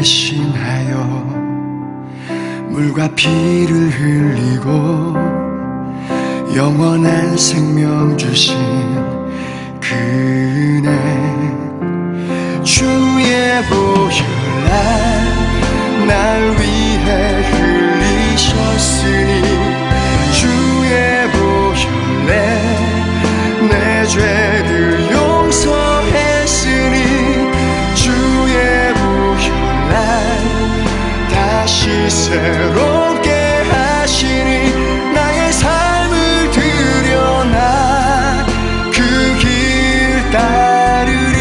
대신하여 물과 피를 흘리고 영원한 생명 주신 그네 주의 보혈 날 위해 흘리셨으니 주의 보혈 내 죄를 용서했으니 주의 보혈 다시 새롭게 하시니 나의 삶을 드려나 그 길 따르리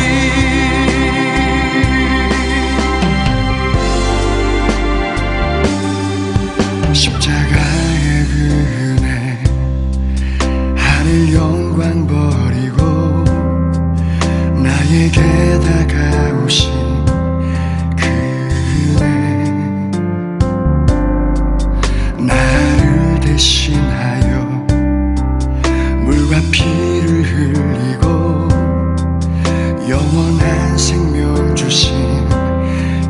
십자가의 그 은혜 하늘 영광 버리고 나에게 다가오신 대신하여 물과 피를 흘리고 영원한 생명 주신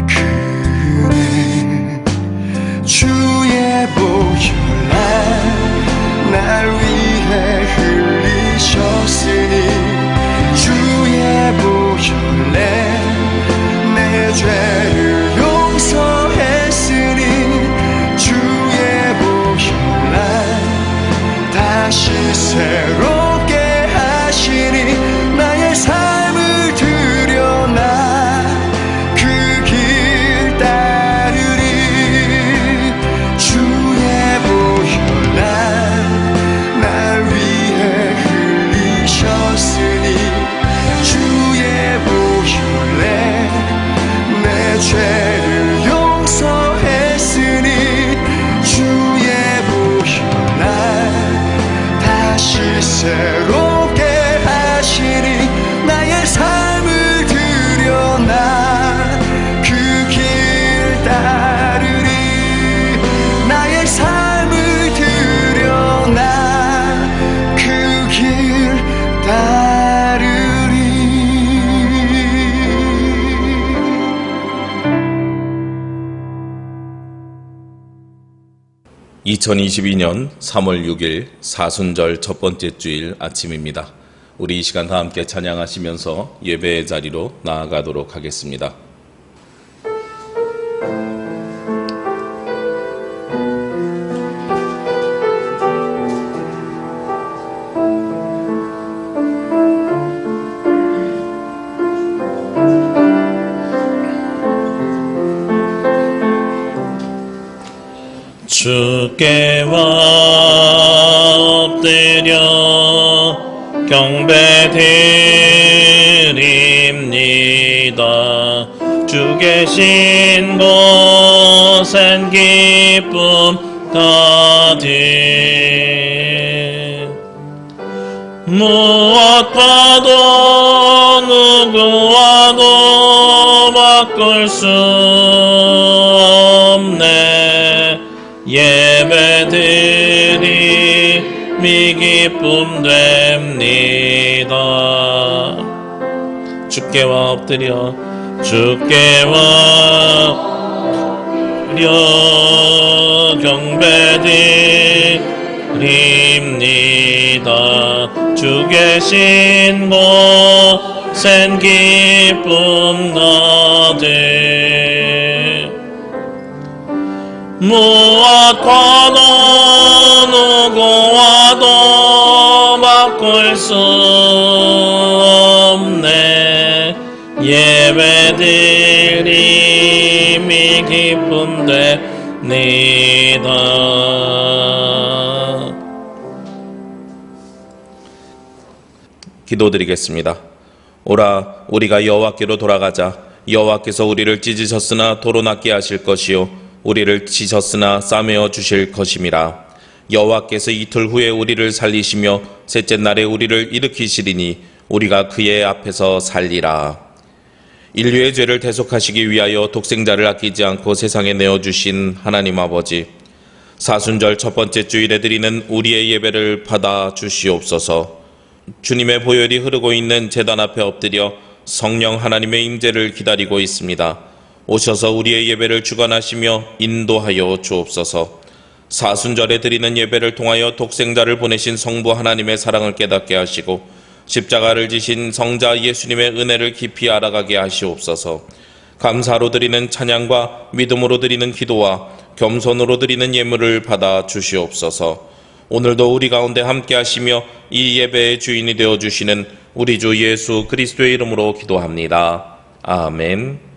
그네 주의 보혈 날 위해 흘리셨으니 주의 보혈 내 죄를 용서했으니 주의 보혈 다시 새롭게 하시니 나의 삶을 드려나 그 길 따르리 주의 보혈 날 위해 흘리셨으니 주의 보혈 내 죄를 용서했으니 주의 보혈 다시 새롭게 하시니 나의 삶을 드려나 그 길 따르리 나의 삶을 드려나 그 길 따르리 2022년 3월 6일 사순절 첫 번째 주일 아침입니다. 우리 이 시간 다 함께 찬양하시면서 예배의 자리로 나아가도록 하겠습니다. 주께 엎드려 경배드립니다. 주 계신 곳엔 기쁨 가득 무엇과도 누구와도 바꿀 수 없네 예배드림이 기쁨 됩니다. 주께와 엎드려 경배드립니다. 주 계신 곳엔 기쁨 가득 무엇과도 누구와도 바꿀 수 없네 예배드림이 기쁨 됩니다. 기도드리겠습니다. 오라 우리가 여호와께로 돌아가자. 여호와께서 우리를 찢으셨으나 도로 낫게 하실 것이요 우리를 치셨으나 싸매어 주실 것임이라. 여호와께서 이틀 후에 우리를 살리시며 셋째 날에 우리를 일으키시리니 우리가 그의 앞에서 살리라. 인류의 죄를 대속하시기 위하여 독생자를 아끼지 않고 세상에 내어주신 하나님 아버지, 사순절 첫 번째 주일에 드리는 우리의 예배를 받아 주시옵소서. 주님의 보혈이 흐르고 있는 제단 앞에 엎드려 성령 하나님의 임재를 기다리고 있습니다. 오셔서 우리의 예배를 주관하시며 인도하여 주옵소서. 사순절에 드리는 예배를 통하여 독생자를 보내신 성부 하나님의 사랑을 깨닫게 하시고 십자가를 지신 성자 예수님의 은혜를 깊이 알아가게 하시옵소서. 감사로 드리는 찬양과 믿음으로 드리는 기도와 겸손으로 드리는 예물을 받아 주시옵소서. 오늘도 우리 가운데 함께 하시며 이 예배의 주인이 되어 주시는 우리 주 예수 그리스도의 이름으로 기도합니다. 아멘.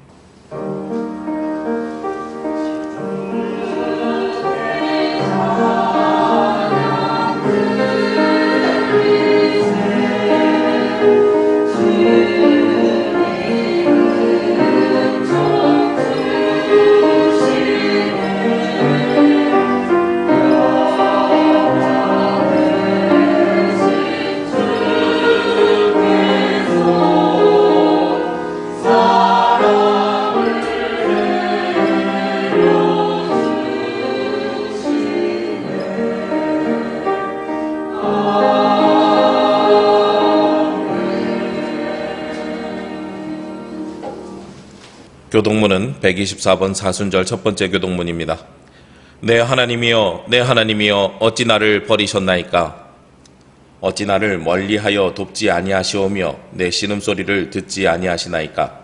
교동문은 124번 사순절 첫 번째 교동문입니다. 내 하나님이여 내 하나님이여 어찌 나를 버리셨나이까. 어찌 나를 멀리하여 돕지 아니하시오며 내 신음소리를 듣지 아니하시나이까.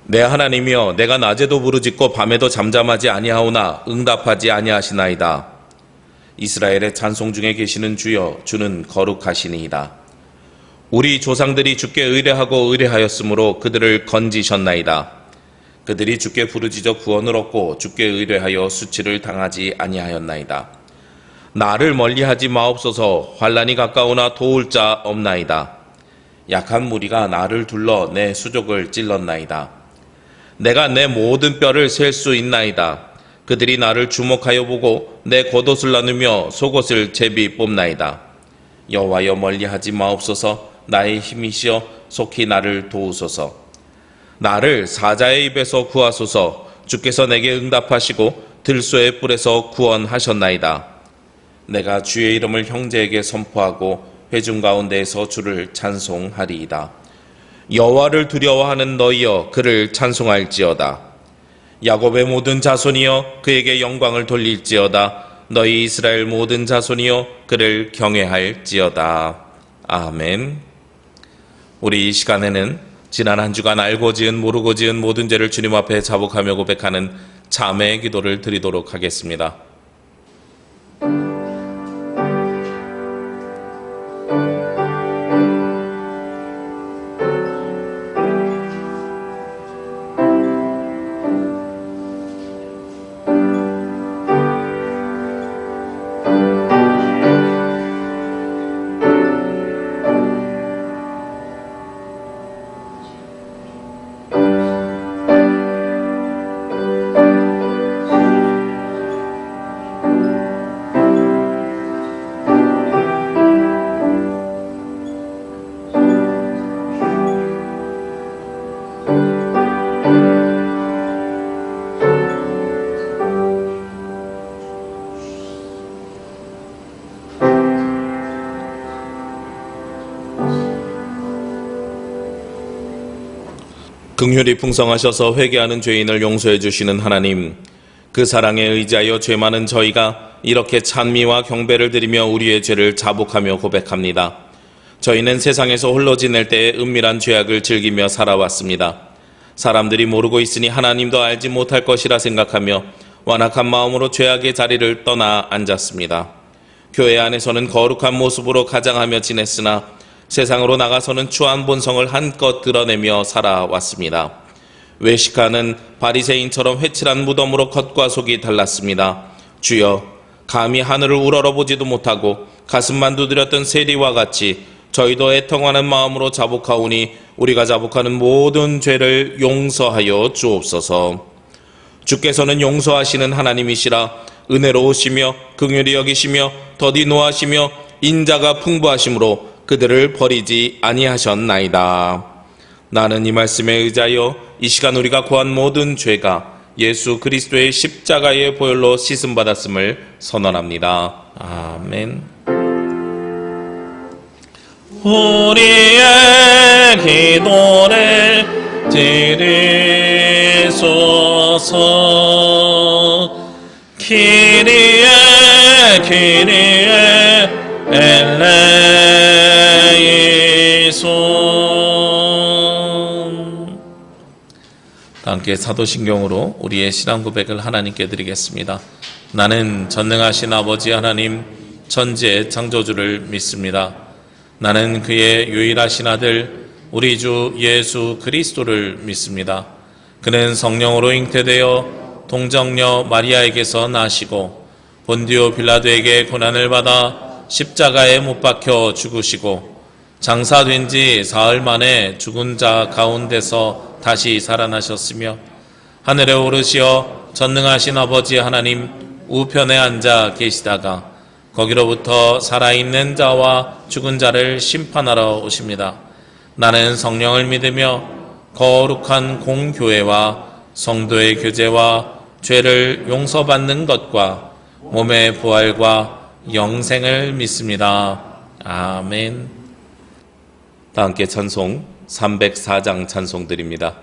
내 하나님이여 내가 낮에도 부르짖고 밤에도 잠잠하지 아니하오나 응답하지 아니하시나이다. 이스라엘의 찬송 중에 계시는 주여 주는 거룩하시니이다. 우리 조상들이 주께 의뢰하고 의뢰하였으므로 그들을 건지셨나이다. 그들이 주께 부르짖어 구원을 얻고 주께 의뢰하여 수치를 당하지 아니하였나이다. 나를 멀리하지 마옵소서. 환난이 가까우나 도울 자 없나이다. 약한 무리가 나를 둘러 내 수족을 찔렀나이다. 내가 내 모든 뼈를 셀 수 있나이다. 그들이 나를 주목하여 보고 내 겉옷을 나누며 속옷을 제비 뽑나이다. 여호와여 멀리하지 마옵소서. 나의 힘이시여 속히 나를 도우소서. 나를 사자의 입에서 구하소서. 주께서 내게 응답하시고 들소의 뿔에서 구원하셨나이다. 내가 주의 이름을 형제에게 선포하고 회중 가운데에서 주를 찬송하리이다. 여호와를 두려워하는 너희여 그를 찬송할지어다. 야곱의 모든 자손이여 그에게 영광을 돌릴지어다. 너희 이스라엘 모든 자손이여 그를 경외할지어다. 아멘. 우리 이 시간에는 지난 한 주간 알고 지은 모르고 지은 모든 죄를 주님 앞에 자복하며 고백하는 자매의 기도를 드리도록 하겠습니다. 긍휼이 풍성하셔서 회개하는 죄인을 용서해 주시는 하나님, 그 사랑에 의지하여 죄 많은 저희가 이렇게 찬미와 경배를 드리며 우리의 죄를 자복하며 고백합니다. 저희는 세상에서 홀로 지낼 때에 은밀한 죄악을 즐기며 살아왔습니다. 사람들이 모르고 있으니 하나님도 알지 못할 것이라 생각하며 완악한 마음으로 죄악의 자리를 떠나 앉았습니다. 교회 안에서는 거룩한 모습으로 가장하며 지냈으나 세상으로 나가서는 추한 본성을 한껏 드러내며 살아왔습니다. 외식하는 바리새인처럼 회칠한 무덤으로 겉과 속이 달랐습니다. 주여, 감히 하늘을 우러러보지도 못하고 가슴만 두드렸던 세리와 같이 저희도 애통하는 마음으로 자복하오니 우리가 자복하는 모든 죄를 용서하여 주옵소서. 주께서는 용서하시는 하나님이시라. 은혜로우시며 긍휼히 여기시며 더디 노하시며 인자가 풍부하심으로 그들을 버리지 아니하셨나이다. 나는 이 말씀에 의지하여 이 시간 우리가 구한 모든 죄가 예수 그리스도의 십자가의 보혈로 씻음받았음을 선언합니다. 아멘. 우리의 기도를 드리소서. 주소서. 키리에 키리에 엘레이손. 함께 사도신경으로 우리의 신앙 고백을 하나님께 드리겠습니다. 나는 전능하신 아버지 하나님 천지의 창조주를 믿습니다. 나는 그의 유일하신 아들 우리 주 예수 그리스도를 믿습니다. 그는 성령으로 잉태되어 동정녀 마리아에게서 나시고 본디오 빌라도에게 고난을 받아 십자가에 못 박혀 죽으시고 장사된 지 사흘 만에 죽은 자 가운데서 다시 살아나셨으며 하늘에 오르시어 전능하신 아버지 하나님 우편에 앉아 계시다가 거기로부터 살아있는 자와 죽은 자를 심판하러 오십니다. 나는 성령을 믿으며 거룩한 공교회와 성도의 교제와 죄를 용서받는 것과 몸의 부활과 영생을 믿습니다. 아멘. 다 함께 찬송 304장 찬송 드립니다.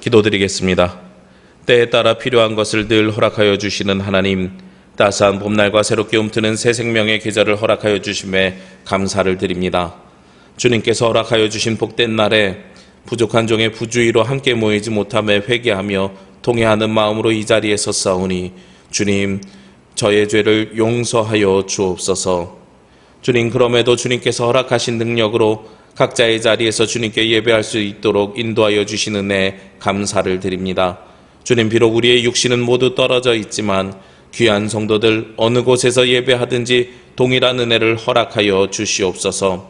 기도드리겠습니다. 때에 따라 필요한 것을 늘 허락하여 주시는 하나님, 따스한 봄날과 새롭게 움트는 새 생명의 계절을 허락하여 주심에 감사를 드립니다. 주님께서 허락하여 주신 복된 날에 부족한 종의 부주의로 함께 모이지 못함에 회개하며 통회하는 마음으로 이 자리에 섰사오니 주님, 저의 죄를 용서하여 주옵소서. 주님, 그럼에도 주님께서 허락하신 능력으로 각자의 자리에서 주님께 예배할 수 있도록 인도하여 주신 은혜 감사를 드립니다. 주님, 비록 우리의 육신은 모두 떨어져 있지만 귀한 성도들 어느 곳에서 예배하든지 동일한 은혜를 허락하여 주시옵소서.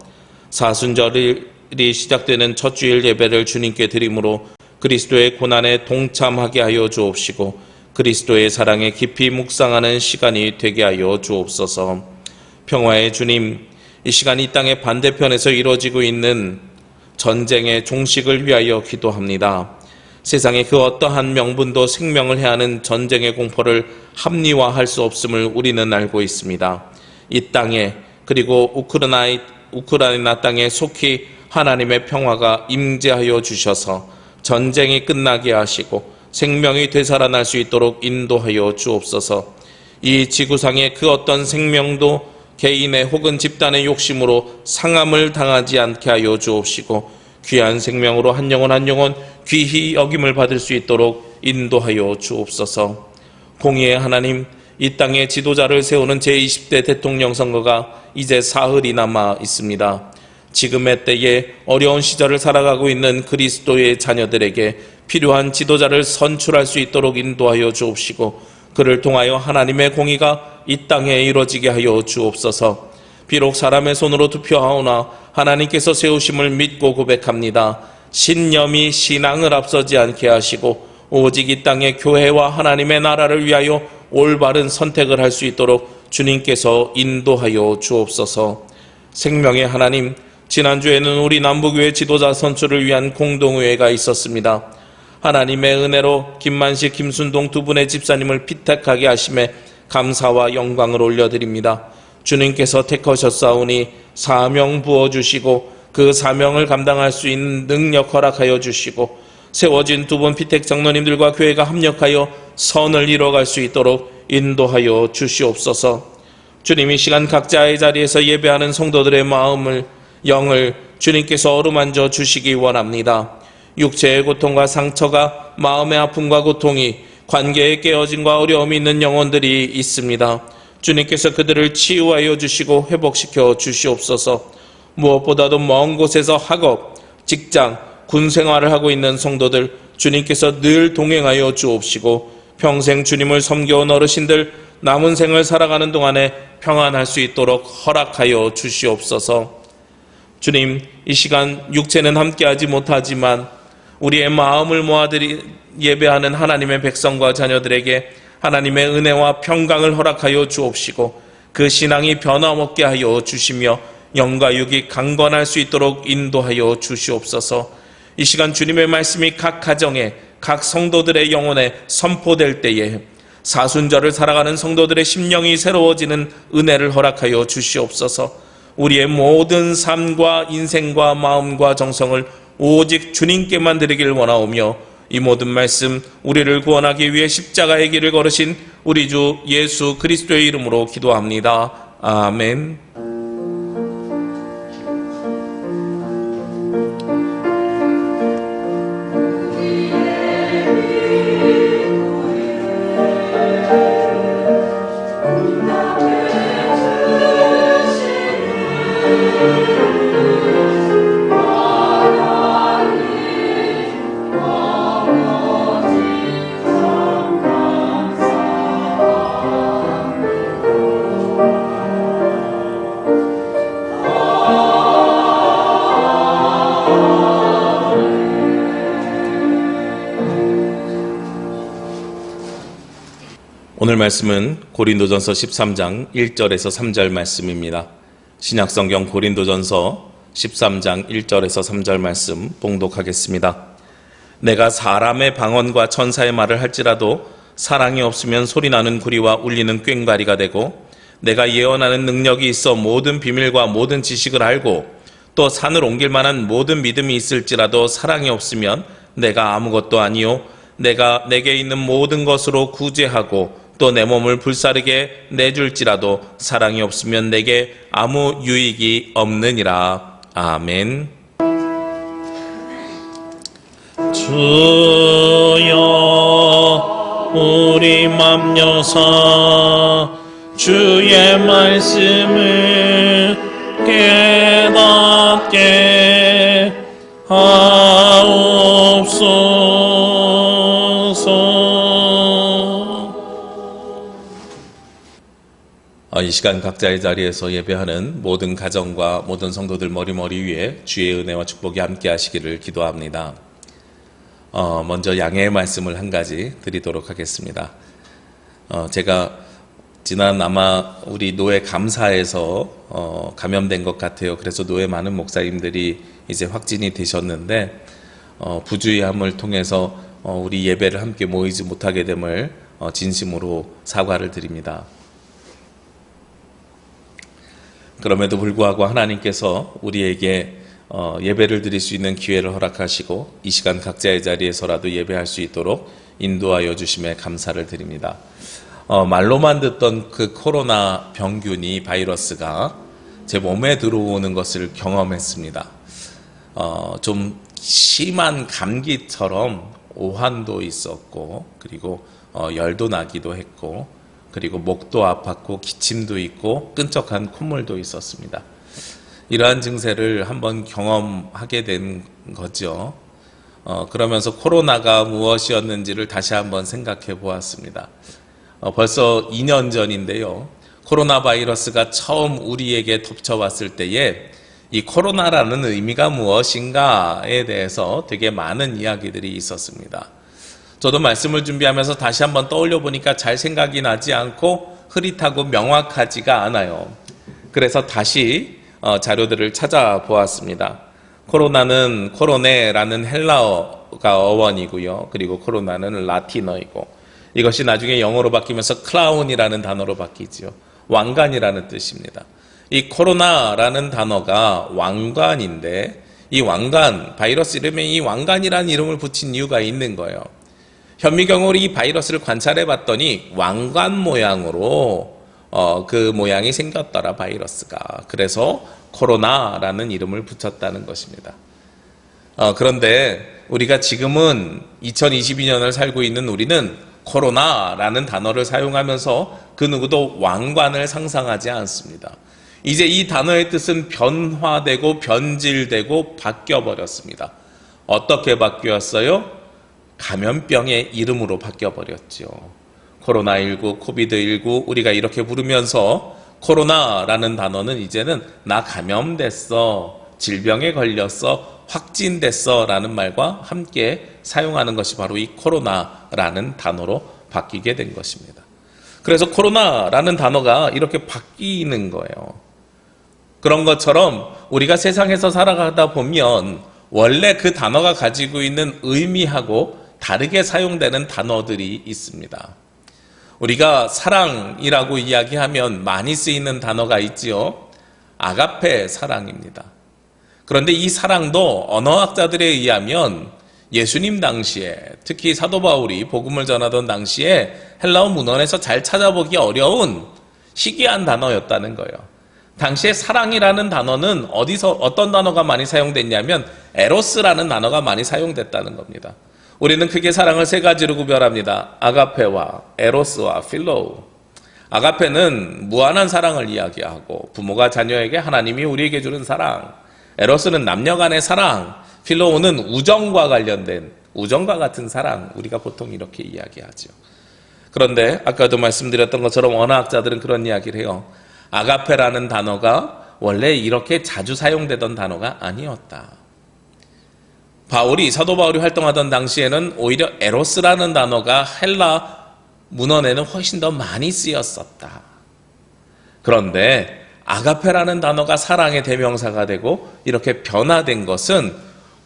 사순절이 시작되는 첫 주일 예배를 주님께 드림으로 그리스도의 고난에 동참하게 하여 주옵시고 그리스도의 사랑에 깊이 묵상하는 시간이 되게 하여 주옵소서. 평화의 주님, 이 시간 이 땅의 반대편에서 이루어지고 있는 전쟁의 종식을 위하여 기도합니다. 세상의 그 어떠한 명분도 생명을 해하는 전쟁의 공포를 합리화할 수 없음을 우리는 알고 있습니다. 이 땅에 그리고 우크라이나 땅에 속히 하나님의 평화가 임재하여 주셔서 전쟁이 끝나게 하시고 생명이 되살아날 수 있도록 인도하여 주옵소서. 이 지구상의 그 어떤 생명도 개인의 혹은 집단의 욕심으로 상함을 당하지 않게 하여 주옵시고 귀한 생명으로 한 영혼 한 영혼 귀히 여김을 받을 수 있도록 인도하여 주옵소서. 공의의 하나님, 이 땅의 지도자를 세우는 제20대 대통령 선거가 이제 사흘이 남아 있습니다. 지금의 때에 어려운 시절을 살아가고 있는 그리스도의 자녀들에게 필요한 지도자를 선출할 수 있도록 인도하여 주옵시고 그를 통하여 하나님의 공의가 이 땅에 이루어지게 하여 주옵소서. 비록 사람의 손으로 투표하오나 하나님께서 세우심을 믿고 고백합니다. 신념이 신앙을 앞서지 않게 하시고 오직 이 땅의 교회와 하나님의 나라를 위하여 올바른 선택을 할 수 있도록 주님께서 인도하여 주옵소서. 생명의 하나님, 지난주에는 우리 남북교회 지도자 선출을 위한 공동회의가 있었습니다. 하나님의 은혜로 김만식, 김순동 두 분의 집사님을 피택하게 하심에 감사와 영광을 올려드립니다. 주님께서 택하셨사오니 사명 부어주시고 그 사명을 감당할 수 있는 능력 허락하여 주시고 세워진 두 분 피택 장로님들과 교회가 합력하여 선을 이뤄갈 수 있도록 인도하여 주시옵소서. 주님, 이 시간 각자의 자리에서 예배하는 성도들의 마음을 영을 주님께서 어루만져 주시기 원합니다. 육체의 고통과 상처가 마음의 아픔과 고통이 관계의 깨어짐과 어려움이 있는 영혼들이 있습니다. 주님께서 그들을 치유하여 주시고 회복시켜 주시옵소서. 무엇보다도 먼 곳에서 학업, 직장, 군 생활을 하고 있는 성도들 주님께서 늘 동행하여 주옵시고 평생 주님을 섬겨온 어르신들 남은 생을 살아가는 동안에 평안할 수 있도록 허락하여 주시옵소서. 주님, 이 시간 육체는 함께하지 못하지만 우리의 마음을 모아들이 예배하는 하나님의 백성과 자녀들에게 하나님의 은혜와 평강을 허락하여 주옵시고 그 신앙이 변함없게 하여 주시며 영과 육이 강건할 수 있도록 인도하여 주시옵소서. 이 시간 주님의 말씀이 각 가정에 각 성도들의 영혼에 선포될 때에 사순절을 살아가는 성도들의 심령이 새로워지는 은혜를 허락하여 주시옵소서. 우리의 모든 삶과 인생과 마음과 정성을 오직 주님께만 드리길 원하오며 이 모든 말씀 우리를 구원하기 위해 십자가의 길을 걸으신 우리 주 예수 그리스도의 이름으로 기도합니다. 아멘. 오늘 말씀은 고린도전서 13장 1절에서 3절 말씀입니다. 신약성경 고린도전서 13장 1절에서 3절 말씀 봉독하겠습니다. 내가 사람의 방언과 천사의 말을 할지라도 사랑이 없으면 소리나는 구리와 울리는 꽹과리가 되고 내가 예언하는 능력이 있어 모든 비밀과 모든 지식을 알고 또 산을 옮길 만한 모든 믿음이 있을지라도 사랑이 없으면 내가 아무것도 아니요 내게 있는 모든 것으로 구제하고 또 내 몸을 불사르게 내줄지라도 사랑이 없으면 내게 아무 유익이 없느니라. 아멘. 주여 우리 맘 여사 주의 말씀을 깨닫게 하옵소서. 이 시간 각자의 자리에서 예배하는 모든 가정과 모든 성도들 머리 위에 주의 은혜와 축복이 함께 하시기를 기도합니다. 먼저 양해의 말씀을 한 가지 드리도록 하겠습니다. 제가 지난 아마 우리 노예 감사에서 감염된 것 같아요. 그래서 노예 많은 목사님들이 이제 확진이 되셨는데 부주의함을 통해서 우리 예배를 함께 모이지 못하게 됨을 진심으로 사과를 드립니다. 그럼에도 불구하고 하나님께서 우리에게 예배를 드릴 수 있는 기회를 허락하시고 이 시간 각자의 자리에서라도 예배할 수 있도록 인도하여 주심에 감사를 드립니다. 말로만 듣던 그 코로나 병균이 바이러스가 제 몸에 들어오는 것을 경험했습니다. 좀 심한 감기처럼 오한도 있었고 그리고 열도 나기도 했고 그리고 목도 아팠고 기침도 있고 끈적한 콧물도 있었습니다. 이러한 증세를 한번 경험하게 된 거죠. 그러면서 코로나가 무엇이었는지를 다시 한번 생각해 보았습니다. 벌써 2년 전인데요. 코로나 바이러스가 처음 우리에게 덮쳐왔을 때에 이 코로나라는 의미가 무엇인가에 대해서 되게 많은 이야기들이 있었습니다. 저도 말씀을 준비하면서 다시 한번 떠올려 보니까 잘 생각이 나지 않고 흐릿하고 명확하지가 않아요. 그래서 다시 자료들을 찾아보았습니다. 코로나는 코로네라는 헬라어가 어원이고요. 그리고 코로나는 라틴어이고 이것이 나중에 영어로 바뀌면서 클라운이라는 단어로 바뀌죠. 왕관이라는 뜻입니다. 이 코로나라는 단어가 왕관인데 이 왕관, 바이러스 이름에 이 왕관이라는 이름을 붙인 이유가 있는 거예요. 현미경으로 이 바이러스를 관찰해 봤더니 왕관 모양으로 그 모양이 생겼더라, 바이러스가. 그래서 코로나라는 이름을 붙였다는 것입니다. 그런데 우리가 지금은 2022년을 살고 있는 우리는 코로나라는 단어를 사용하면서 그 누구도 왕관을 상상하지 않습니다. 이제 이 단어의 뜻은 변화되고 변질되고 바뀌어버렸습니다. 어떻게 바뀌었어요? 감염병의 이름으로 바뀌어버렸죠. 코로나19, 코비드19 우리가 이렇게 부르면서 코로나라는 단어는 이제는 나 감염됐어, 질병에 걸렸어, 확진됐어 라는 말과 함께 사용하는 것이 바로 이 코로나라는 단어로 바뀌게 된 것입니다. 그래서 코로나라는 단어가 이렇게 바뀌는 거예요. 그런 것처럼 우리가 세상에서 살아가다 보면 원래 그 단어가 가지고 있는 의미하고 다르게 사용되는 단어들이 있습니다. 우리가 사랑이라고 이야기하면 많이 쓰이는 단어가 있지요. 아가페 사랑입니다. 그런데 이 사랑도 언어학자들에 의하면 예수님 당시에 특히 사도 바울이 복음을 전하던 당시에 헬라어 문헌에서 잘 찾아보기 어려운 희귀한 단어였다는 거예요. 당시에 사랑이라는 단어는 어떤 단어가 많이 사용됐냐면 에로스라는 단어가 많이 사용됐다는 겁니다. 우리는 크게 사랑을 세 가지로 구별합니다. 아가페와 에로스와 필로우. 아가페는 무한한 사랑을 이야기하고 부모가 자녀에게, 하나님이 우리에게 주는 사랑. 에로스는 남녀 간의 사랑. 필로우는 우정과 관련된, 우정과 같은 사랑. 우리가 보통 이렇게 이야기하죠. 그런데 아까도 말씀드렸던 것처럼 언어학자들은 그런 이야기를 해요. 아가페라는 단어가 원래 이렇게 자주 사용되던 단어가 아니었다. 사도 바울이 활동하던 당시에는 오히려 에로스라는 단어가 헬라 문헌에는 훨씬 더 많이 쓰였었다. 그런데 아가페라는 단어가 사랑의 대명사가 되고 이렇게 변화된 것은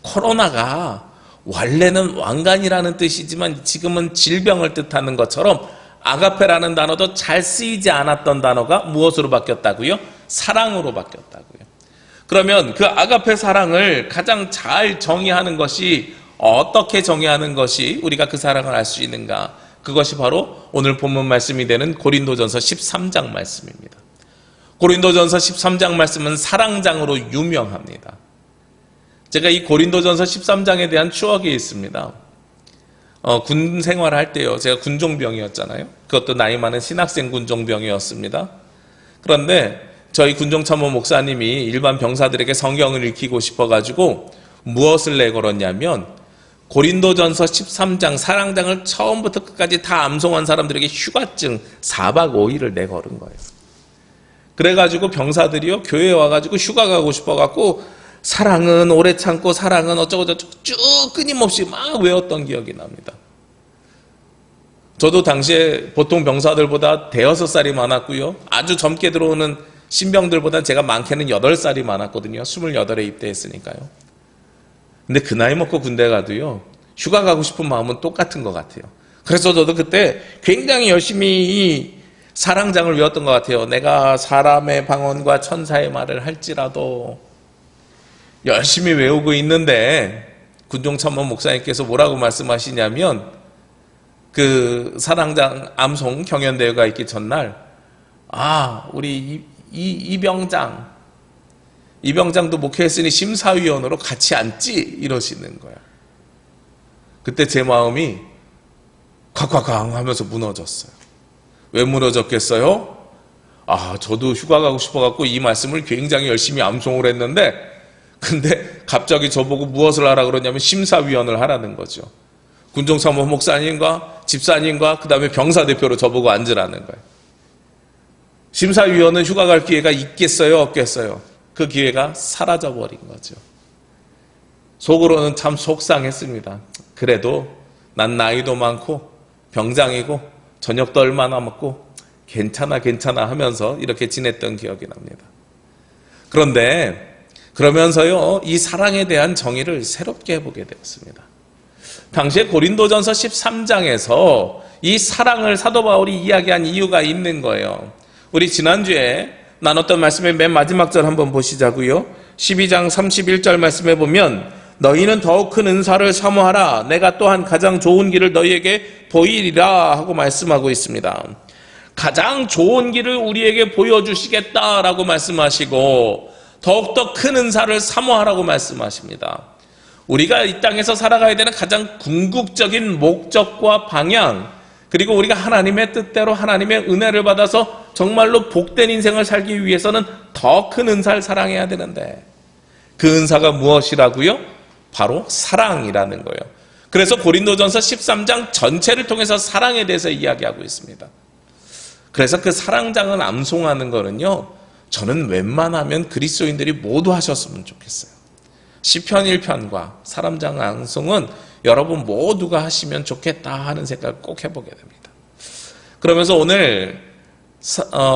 코로나가 원래는 왕관이라는 뜻이지만 지금은 질병을 뜻하는 것처럼 아가페라는 단어도 잘 쓰이지 않았던 단어가 무엇으로 바뀌었다고요? 사랑으로 바뀌었다고요. 그러면 그 아가페 사랑을 가장 잘 정의하는 것이 어떻게 정의하는 것이 우리가 그 사랑을 알 수 있는가? 그것이 바로 오늘 본문 말씀이 되는 고린도전서 13장 말씀입니다. 고린도전서 13장 말씀은 사랑장으로 유명합니다. 제가 이 고린도전서 13장에 대한 추억이 있습니다. 군 생활할 때요. 제가 군종병이었잖아요. 그것도 나이 많은 신학생 군종병이었습니다. 그런데 저희 군종참모 목사님이 일반 병사들에게 성경을 읽히고 싶어가지고 무엇을 내걸었냐면 고린도전서 13장 사랑장을 처음부터 끝까지 다 암송한 사람들에게 휴가증 4박 5일을 내걸은 거예요. 그래가지고 병사들이요 교회에 와가지고 휴가 가고 싶어갖고 사랑은 오래 참고 사랑은 어쩌고저쩌고 쭉 끊임없이 막 외웠던 기억이 납니다. 저도 당시에 보통 병사들보다 대여섯 살이 많았고요. 아주 젊게 들어오는 신병들보다 제가 많게는 8살이 많았거든요. 28에 입대했으니까요. 근데 그 나이 먹고 군대 가도요. 휴가 가고 싶은 마음은 똑같은 것 같아요. 그래서 저도 그때 굉장히 열심히 이 사랑장을 외웠던 것 같아요. 내가 사람의 방언과 천사의 말을 할지라도 열심히 외우고 있는데 군종참모 목사님께서 뭐라고 말씀하시냐면 그 사랑장 암송 경연대회가 있기 전날 우리 이병장도 목회했으니 심사위원으로 같이 앉지 이러시는 거야. 그때 제 마음이 콱콱쾅 하면서 무너졌어요. 왜 무너졌겠어요? 저도 휴가 가고 싶어갖고 이 말씀을 굉장히 열심히 암송을 했는데 근데 갑자기 저보고 무엇을 하라 그러냐면 심사위원을 하라는 거죠. 군종참모 목사님과 집사님과 그 다음에 병사대표로 저보고 앉으라는 거예요. 심사위원은 휴가 갈 기회가 있겠어요 없겠어요? 그 기회가 사라져버린 거죠. 속으로는 참 속상했습니다. 그래도 난 나이도 많고 병장이고 저녁도 얼마나 먹고 괜찮아 하면서 이렇게 지냈던 기억이 납니다. 그런데 그러면서요 이 사랑에 대한 정의를 새롭게 해보게 되었습니다. 당시에 고린도전서 13장에서 이 사랑을 사도 바울이 이야기한 이유가 있는 거예요. 우리 지난주에 나눴던 말씀의 맨 마지막 절 한번 보시자고요. 12장 31절 말씀에 보면 너희는 더욱 큰 은사를 사모하라. 내가 또한 가장 좋은 길을 너희에게 보이리라 하고 말씀하고 있습니다. 가장 좋은 길을 우리에게 보여주시겠다라고 말씀하시고 더욱더 큰 은사를 사모하라고 말씀하십니다. 우리가 이 땅에서 살아가야 되는 가장 궁극적인 목적과 방향, 그리고 우리가 하나님의 뜻대로 하나님의 은혜를 받아서 정말로 복된 인생을 살기 위해서는 더 큰 은사를 사랑해야 되는데 그 은사가 무엇이라고요? 바로 사랑이라는 거예요. 그래서 고린도전서 13장 전체를 통해서 사랑에 대해서 이야기하고 있습니다. 그래서 그 사랑장을 암송하는 거는요, 저는 웬만하면 그리스도인들이 모두 하셨으면 좋겠어요. 시편 1편과 사랑장 암송은 여러분 모두가 하시면 좋겠다 하는 생각을 꼭 해보게 됩니다. 그러면서 오늘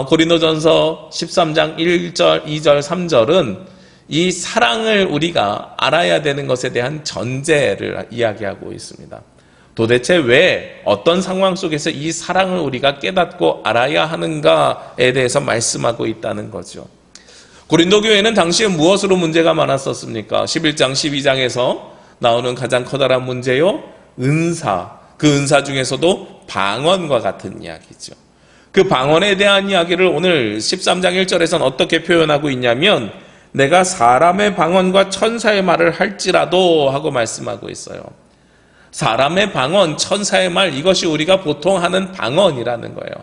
고린도전서 13장 1절, 2절, 3절은 이 사랑을 우리가 알아야 되는 것에 대한 전제를 이야기하고 있습니다. 도대체 왜 어떤 상황 속에서 이 사랑을 우리가 깨닫고 알아야 하는가에 대해서 말씀하고 있다는 거죠. 고린도 교회는 당시에 무엇으로 문제가 많았었습니까? 11장, 12장에서 나오는 가장 커다란 문제요, 은사. 그 은사 중에서도 방언과 같은 이야기죠. 그 방언에 대한 이야기를 오늘 13장 1절에서는 어떻게 표현하고 있냐면 내가 사람의 방언과 천사의 말을 할지라도 하고 말씀하고 있어요. 사람의 방언, 천사의 말, 이것이 우리가 보통 하는 방언이라는 거예요.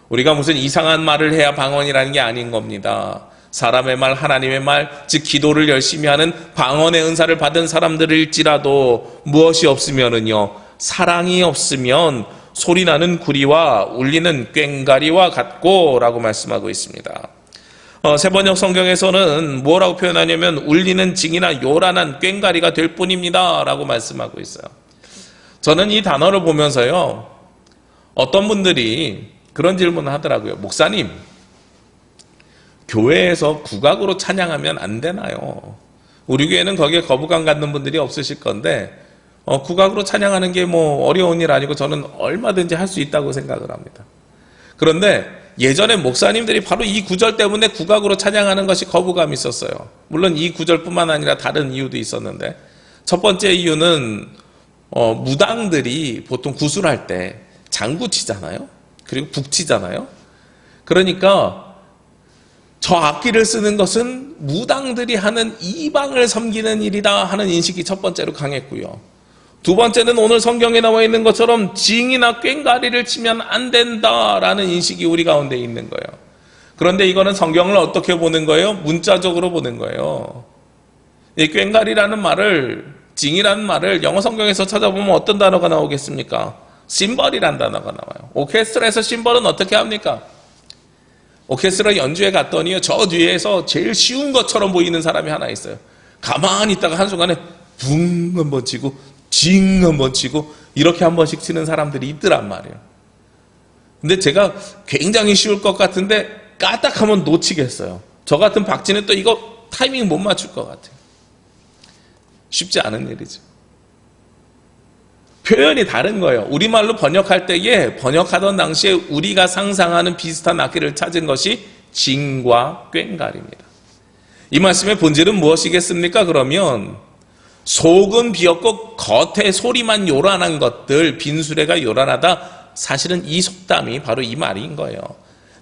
우리가 무슨 이상한 말을 해야 방언이라는 게 아닌 겁니다. 사람의 말, 하나님의 말, 즉 기도를 열심히 하는 방언의 은사를 받은 사람들일지라도 무엇이 없으면은요, 사랑이 없으면 소리나는 구리와 울리는 꽹과리와 같고 라고 말씀하고 있습니다. 세번역 성경에서는 뭐라고 표현하냐면 울리는 징이나 요란한 꽹과리가 될 뿐입니다 라고 말씀하고 있어요. 저는 이 단어를 보면서요, 어떤 분들이 그런 질문을 하더라고요. 목사님, 교회에서 국악으로 찬양하면 안 되나요? 우리 교회는 거기에 거부감 갖는 분들이 없으실 건데 국악으로 찬양하는 게 뭐 어려운 일 아니고 저는 얼마든지 할 수 있다고 생각을 합니다. 그런데 예전에 목사님들이 바로 이 구절 때문에 국악으로 찬양하는 것이 거부감이 있었어요. 물론 이 구절뿐만 아니라 다른 이유도 있었는데 첫 번째 이유는 무당들이 보통 구술할 때 장구 치잖아요. 그리고 북 치잖아요. 그러니까 저 악기를 쓰는 것은 무당들이 하는 이방을 섬기는 일이다 하는 인식이 첫 번째로 강했고요. 두 번째는 오늘 성경에 나와 있는 것처럼 징이나 꽹과리를 치면 안 된다라는 인식이 우리 가운데 있는 거예요. 그런데 이거는 성경을 어떻게 보는 거예요? 문자적으로 보는 거예요. 이 꽹과리라는 말을, 징이라는 말을 영어 성경에서 찾아보면 어떤 단어가 나오겠습니까? 심벌이라는 단어가 나와요. 오케스트라에서 심벌은 어떻게 합니까? 오케스트라 연주회 갔더니요, 저 뒤에서 제일 쉬운 것처럼 보이는 사람이 하나 있어요. 가만히 있다가 한순간에 붕 한번 치고 징 한번 치고 이렇게 한 번씩 치는 사람들이 있더란 말이에요. 근데 제가 굉장히 쉬울 것 같은데 까딱하면 놓치겠어요. 저 같은 박쥐는 또 이거 타이밍 못 맞출 것 같아요. 쉽지 않은 일이죠. 표현이 다른 거예요. 우리말로 번역할 때에 번역하던 당시에 우리가 상상하는 비슷한 악기를 찾은 것이 징과 꽹과리입니다. 이 말씀의 본질은 무엇이겠습니까? 그러면 속은 비었고 겉에 소리만 요란한 것들, 빈수레가 요란하다. 사실은 이 속담이 바로 이 말인 거예요.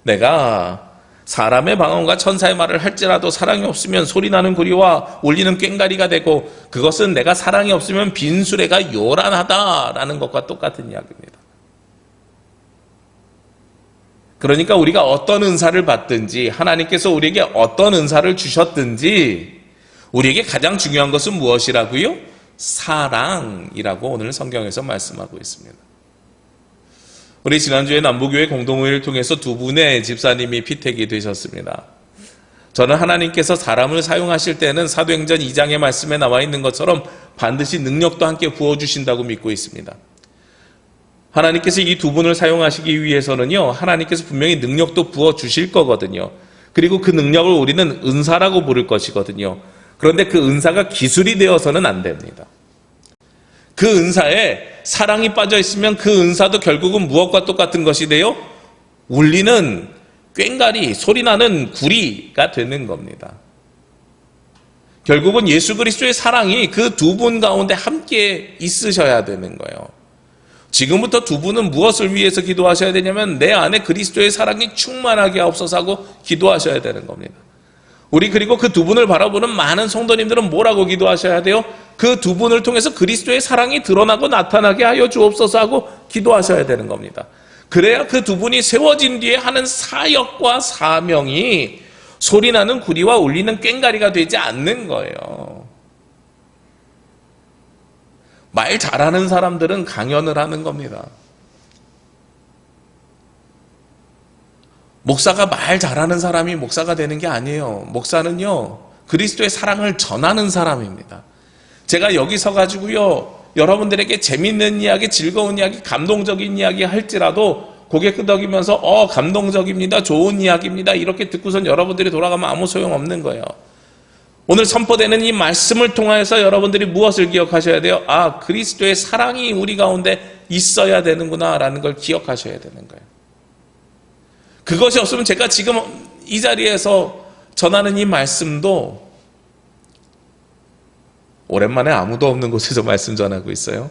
내가 사람의 방언과 천사의 말을 할지라도 사랑이 없으면 소리나는 구리와 울리는 꽹과리가 되고 그것은 내가 사랑이 없으면 빈수레가 요란하다라는 것과 똑같은 이야기입니다. 그러니까 우리가 어떤 은사를 받든지 하나님께서 우리에게 어떤 은사를 주셨든지 우리에게 가장 중요한 것은 무엇이라고요? 사랑이라고 오늘 성경에서 말씀하고 있습니다. 우리 지난주에 남부교회 공동회를 통해서 두 분의 집사님이 피택이 되셨습니다. 저는 하나님께서 사람을 사용하실 때는 사도행전 2장의 말씀에 나와 있는 것처럼 반드시 능력도 함께 부어주신다고 믿고 있습니다. 하나님께서 이 두 분을 사용하시기 위해서는요, 하나님께서 분명히 능력도 부어주실 거거든요. 그리고 그 능력을 우리는 은사라고 부를 것이거든요. 그런데 그 은사가 기술이 되어서는 안 됩니다. 그 은사에 사랑이 빠져 있으면 그 은사도 결국은 무엇과 똑같은 것이 돼요? 울리는 꽹과리, 소리나는 구리가 되는 겁니다. 결국은 예수 그리스도의 사랑이 그 두 분 가운데 함께 있으셔야 되는 거예요. 지금부터 두 분은 무엇을 위해서 기도하셔야 되냐면 내 안에 그리스도의 사랑이 충만하게 하옵소서 하고 기도하셔야 되는 겁니다. 우리 그리고 그 두 분을 바라보는 많은 성도님들은 뭐라고 기도하셔야 돼요? 그 두 분을 통해서 그리스도의 사랑이 드러나고 나타나게 하여 주옵소서 하고 기도하셔야 되는 겁니다. 그래야 그 두 분이 세워진 뒤에 하는 사역과 사명이 소리나는 구리와 울리는 꽹과리가 되지 않는 거예요. 말 잘하는 사람들은 강연을 하는 겁니다. 목사가 말 잘하는 사람이 목사가 되는 게 아니에요. 목사는요, 그리스도의 사랑을 전하는 사람입니다. 제가 여기 서가지고요, 여러분들에게 재밌는 이야기, 즐거운 이야기, 감동적인 이야기 할지라도 고개 끄덕이면서 감동적입니다, 좋은 이야기입니다 이렇게 듣고선 여러분들이 돌아가면 아무 소용없는 거예요. 오늘 선포되는 이 말씀을 통하여서 여러분들이 무엇을 기억하셔야 돼요? 아, 그리스도의 사랑이 우리 가운데 있어야 되는구나 라는 걸 기억하셔야 되는 거예요. 그것이 없으면 제가 지금 이 자리에서 전하는 이 말씀도 오랜만에 아무도 없는 곳에서 말씀 전하고 있어요.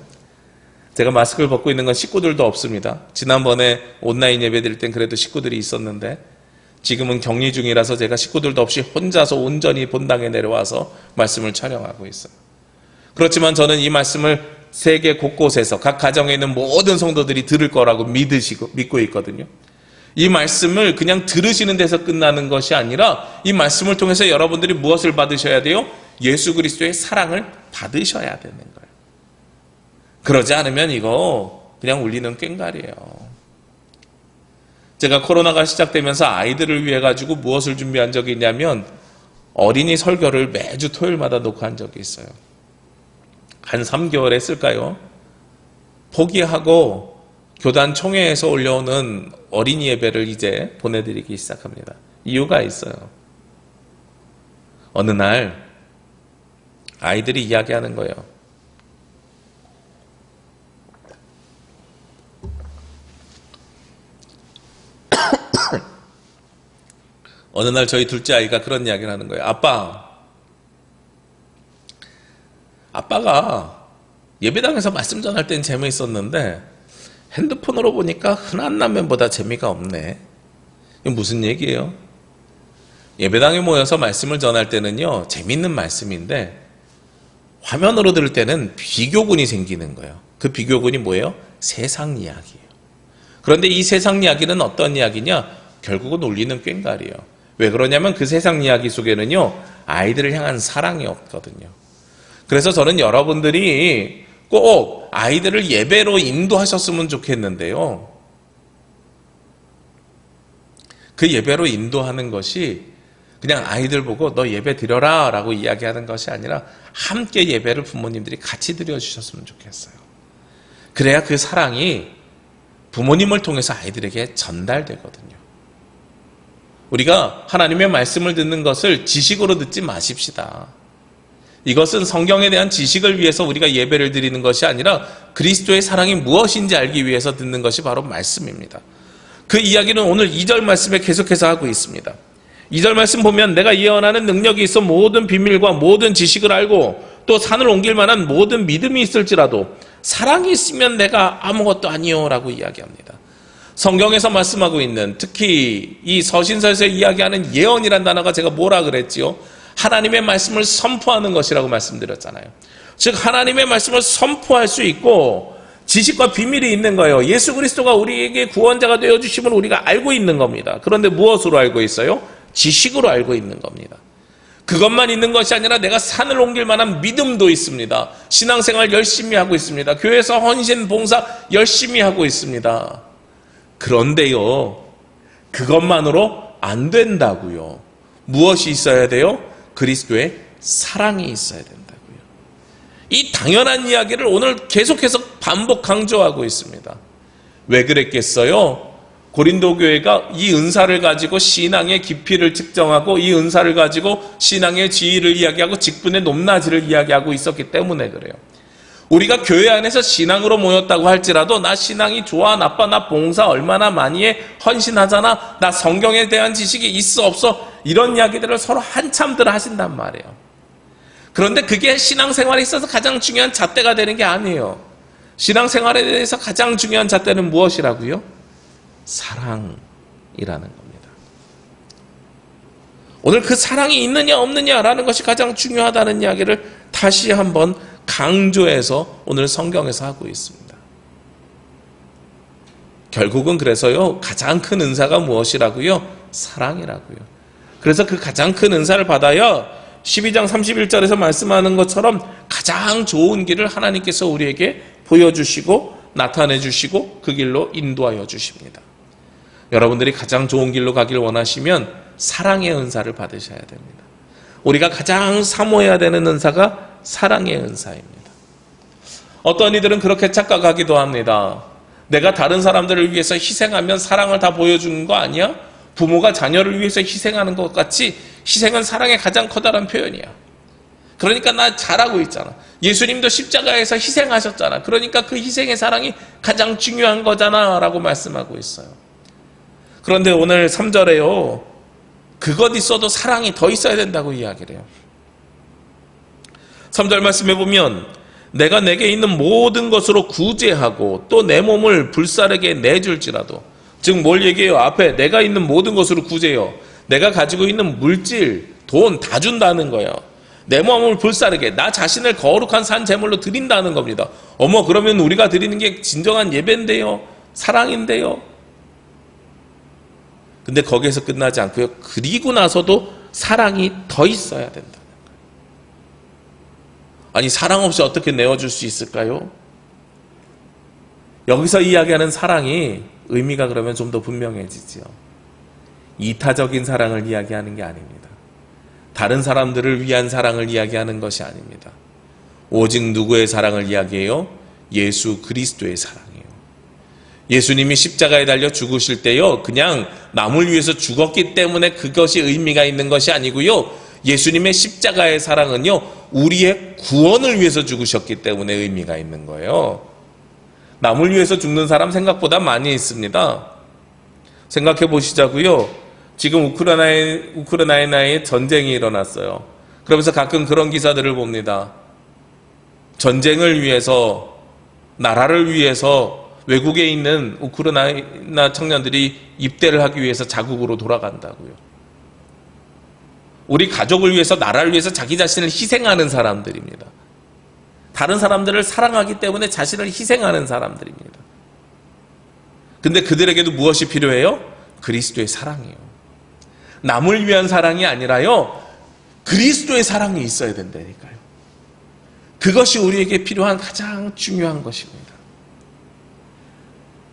제가 마스크를 벗고 있는 건 식구들도 없습니다. 지난번에 온라인 예배 드릴 땐 그래도 식구들이 있었는데 지금은 격리 중이라서 제가 식구들도 없이 혼자서 온전히 본당에 내려와서 말씀을 촬영하고 있어요. 그렇지만 저는 이 말씀을 세계 곳곳에서 각 가정에 있는 모든 성도들이 들을 거라고 믿고 있거든요. 이 말씀을 그냥 들으시는 데서 끝나는 것이 아니라 이 말씀을 통해서 여러분들이 무엇을 받으셔야 돼요? 예수 그리스도의 사랑을 받으셔야 되는 거예요. 그러지 않으면 이거 그냥 울리는 꽹과리예요. 제가 코로나가 시작되면서 아이들을 위해 가지고 무엇을 준비한 적이 있냐면 어린이 설교를 매주 토요일마다 녹화한 적이 있어요. 한 3개월 했을까요? 포기하고 교단 총회에서 올려오는 어린이 예배를 이제 보내드리기 시작합니다. 이유가 있어요. 어느 날 아이들이 이야기하는 거예요. 어느 날 저희 둘째 아이가 그런 이야기를 하는 거예요. 아빠가 예배당에서 말씀 전할 땐 재미있었는데 핸드폰으로 보니까 흔한 남매보다 재미가 없네. 이게 무슨 얘기예요? 예배당에 모여서 말씀을 전할 때는요, 재밌는 말씀인데 화면으로 들을 때는 비교군이 생기는 거예요. 그 비교군이 뭐예요? 세상 이야기예요. 그런데 이 세상 이야기는 어떤 이야기냐? 결국은 울리는 꽹과리예요. 왜 그러냐면 그 세상 이야기 속에는요, 아이들을 향한 사랑이 없거든요. 그래서 저는 여러분들이 꼭 아이들을 예배로 인도하셨으면 좋겠는데요. 그 예배로 인도하는 것이 그냥 아이들 보고 너 예배 드려라 라고 이야기하는 것이 아니라 함께 예배를 부모님들이 같이 드려주셨으면 좋겠어요. 그래야 그 사랑이 부모님을 통해서 아이들에게 전달되거든요. 우리가 하나님의 말씀을 듣는 것을 지식으로 듣지 마십시다. 이것은 성경에 대한 지식을 위해서 우리가 예배를 드리는 것이 아니라 그리스도의 사랑이 무엇인지 알기 위해서 듣는 것이 바로 말씀입니다. 그 이야기는 오늘 2절 말씀에 계속해서 하고 있습니다. 2절 말씀 보면 내가 예언하는 능력이 있어 모든 비밀과 모든 지식을 알고 또 산을 옮길 만한 모든 믿음이 있을지라도 사랑이 있으면 내가 아무것도 아니요 라고 이야기합니다. 성경에서 말씀하고 있는 특히 이 서신서에서 이야기하는 예언이란 단어가 제가 뭐라 그랬지요? 하나님의 말씀을 선포하는 것이라고 말씀드렸잖아요. 즉 하나님의 말씀을 선포할 수 있고 지식과 비밀이 있는 거예요. 예수 그리스도가 우리에게 구원자가 되어주심을 우리가 알고 있는 겁니다. 그런데 무엇으로 알고 있어요? 지식으로 알고 있는 겁니다. 그것만 있는 것이 아니라 내가 산을 옮길 만한 믿음도 있습니다. 신앙생활 열심히 하고 있습니다. 교회에서 헌신 봉사 열심히 하고 있습니다. 그런데요, 그것만으로 안 된다고요. 무엇이 있어야 돼요? 그리스도의 사랑이 있어야 된다고요. 이 당연한 이야기를 오늘 계속해서 반복 강조하고 있습니다. 왜 그랬겠어요? 고린도 교회가 이 은사를 가지고 신앙의 깊이를 측정하고 이 은사를 가지고 신앙의 지위를 이야기하고 직분의 높낮이를 이야기하고 있었기 때문에 그래요. 우리가 교회 안에서 신앙으로 모였다고 할지라도 나 신앙이 좋아 나빠 나 봉사 얼마나 많이 해 헌신하잖아 나 성경에 대한 지식이 있어 없어 이런 이야기들을 서로 한참들 하신단 말이에요. 그런데 그게 신앙생활에 있어서 가장 중요한 잣대가 되는 게 아니에요. 신앙생활에 대해서 가장 중요한 잣대는 무엇이라고요? 사랑이라는 겁니다. 오늘 그 사랑이 있느냐 없느냐라는 것이 가장 중요하다는 이야기를 다시 한번 강조해서 오늘 성경에서 하고 있습니다. 결국은 그래서요, 가장 큰 은사가 무엇이라고요? 사랑이라고요. 그래서 그 가장 큰 은사를 받아야 12장 31절에서 말씀하는 것처럼 가장 좋은 길을 하나님께서 우리에게 보여주시고 나타내 주시고 그 길로 인도하여 주십니다. 여러분들이 가장 좋은 길로 가길 원하시면 사랑의 은사를 받으셔야 됩니다. 우리가 가장 사모해야 되는 은사가 사랑의 은사입니다. 어떤 이들은 그렇게 착각하기도 합니다. 내가 다른 사람들을 위해서 희생하면 사랑을 다 보여주는 거 아니야? 부모가 자녀를 위해서 희생하는 것 같이 희생은 사랑의 가장 커다란 표현이야. 그러니까 나 잘하고 있잖아. 예수님도 십자가에서 희생하셨잖아. 그러니까 그 희생의 사랑이 가장 중요한 거잖아 라고 말씀하고 있어요. 그런데 오늘 3절에요. 그것 있어도 사랑이 더 있어야 된다고 이야기를 해요. 3절 말씀해 보면 내가 내게 있는 모든 것으로 구제하고 또 내 몸을 불사르게 내줄지라도 즉 뭘 얘기해요? 앞에 내가 있는 모든 것으로 구제해요. 내가 가지고 있는 물질, 돈 다 준다는 거예요. 내 몸을 불사르게 나 자신을 거룩한 산 제물로 드린다는 겁니다. 어머 그러면 우리가 드리는 게 진정한 예배인데요? 사랑인데요? 근데 거기에서 끝나지 않고요. 그리고 나서도 사랑이 더 있어야 된다. 아니 사랑 없이 어떻게 내어줄 수 있을까요? 여기서 이야기하는 사랑이 의미가 그러면 좀 더 분명해지지요. 이타적인 사랑을 이야기하는 게 아닙니다. 다른 사람들을 위한 사랑을 이야기하는 것이 아닙니다. 오직 누구의 사랑을 이야기해요? 예수 그리스도의 사랑이에요. 예수님이 십자가에 달려 죽으실 때요, 그냥 남을 위해서 죽었기 때문에 그것이 의미가 있는 것이 아니고요. 예수님의 십자가의 사랑은요, 우리의 구원을 위해서 죽으셨기 때문에 의미가 있는 거예요. 남을 위해서 죽는 사람 생각보다 많이 있습니다. 생각해 보시자고요. 지금 우크라이나에 전쟁이 일어났어요. 그러면서 가끔 그런 기사들을 봅니다. 전쟁을 위해서, 나라를 위해서 외국에 있는 우크라이나 청년들이 입대를 하기 위해서 자국으로 돌아간다고요. 우리 가족을 위해서, 나라를 위해서 자기 자신을 희생하는 사람들입니다. 다른 사람들을 사랑하기 때문에 자신을 희생하는 사람들입니다. 근데 그들에게도 무엇이 필요해요? 그리스도의 사랑이에요. 남을 위한 사랑이 아니라요, 그리스도의 사랑이 있어야 된다니까요. 그것이 우리에게 필요한 가장 중요한 것입니다.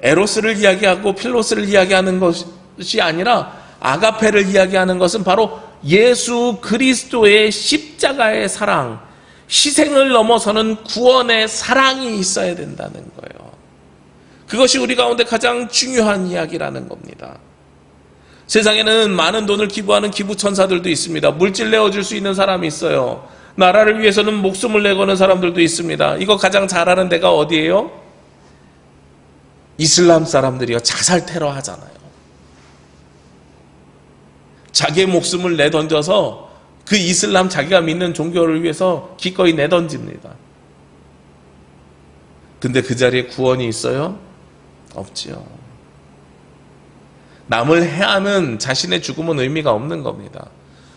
에로스를 이야기하고 필로스를 이야기하는 것이 아니라 아가페를 이야기하는 것은 바로 예수 그리스도의 십자가의 사랑, 희생을 넘어서는 구원의 사랑이 있어야 된다는 거예요. 그것이 우리 가운데 가장 중요한 이야기라는 겁니다. 세상에는 많은 돈을 기부하는 기부천사들도 있습니다. 물질 내어줄 수 있는 사람이 있어요. 나라를 위해서는 목숨을 내거는 사람들도 있습니다. 이거 가장 잘하는 데가 어디예요? 이슬람 사람들이요. 자살 테러 하잖아요. 자기의 목숨을 내던져서 그 이슬람, 자기가 믿는 종교를 위해서 기꺼이 내던집니다. 근데 그 자리에 구원이 있어요? 없지요. 남을 해하는 자신의 죽음은 의미가 없는 겁니다.